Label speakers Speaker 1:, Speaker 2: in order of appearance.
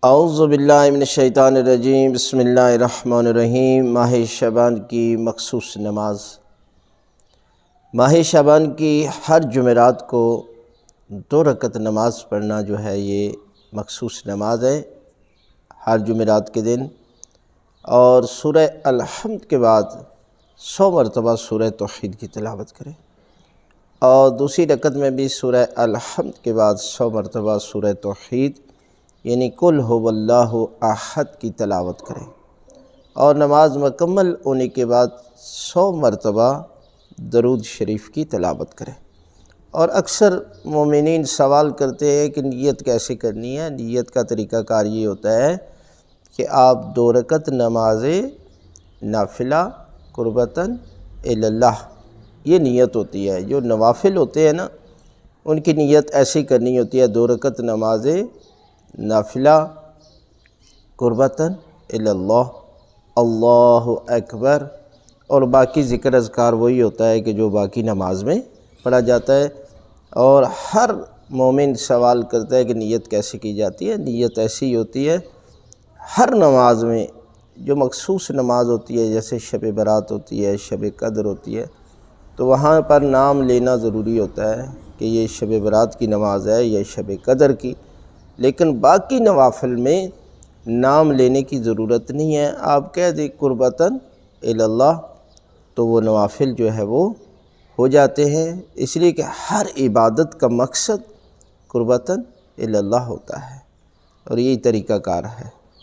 Speaker 1: اعوذ باللہ من الشیطان الرجیم، بسم اللہ الرحمن الرحیم۔ ماہ شعبان کی مخصوص نماز۔ ماہ شعبان کی ہر جمعرات کو 2 رکعت نماز پڑھنا جو ہے یہ مخصوص نماز ہے ہر جمعرات کے دن، اور سورہ الحمد کے بعد 100 مرتبہ سورہ توحید کی تلاوت کریں، اور دوسری رکعت میں بھی سورہ الحمد کے بعد 100 مرتبہ سورہ توحید یعنی قل ھو اللہ احد کی تلاوت کریں، اور نماز مکمل ہونے کے بعد 100 مرتبہ درود شریف کی تلاوت کریں۔ اور اکثر مومنین سوال کرتے ہیں کہ نیت کیسے کرنی ہے۔ نیت کا طریقہ کار یہ ہوتا ہے کہ آپ 2 رکعت نماز نافلہ قربتاً اللہ، یہ نیت ہوتی ہے۔ جو نوافل ہوتے ہیں نا، ان کی نیت ایسی کرنی ہوتی ہے، 2 رکعت نماز نافلہ قربتاً اللہ، اللہ اکبر، اور باقی ذکر اذکار وہی ہوتا ہے کہ جو باقی نماز میں پڑھا جاتا ہے۔ اور ہر مومن سوال کرتا ہے کہ نیت کیسے کی جاتی ہے۔ نیت ایسی ہوتی ہے، ہر نماز میں جو مخصوص نماز ہوتی ہے، جیسے شب برات ہوتی ہے، شب قدر ہوتی ہے، تو وہاں پر نام لینا ضروری ہوتا ہے کہ یہ شب برات کی نماز ہے یا شب قدر کی، لیکن باقی نوافل میں نام لینے کی ضرورت نہیں ہے۔ آپ کہہ دیں قربتاً اللہ تو وہ نوافل جو ہے وہ ہو جاتے ہیں، اس لیے کہ ہر عبادت کا مقصد قربتاً اللہ ہوتا ہے، اور یہی طریقہ کار ہے۔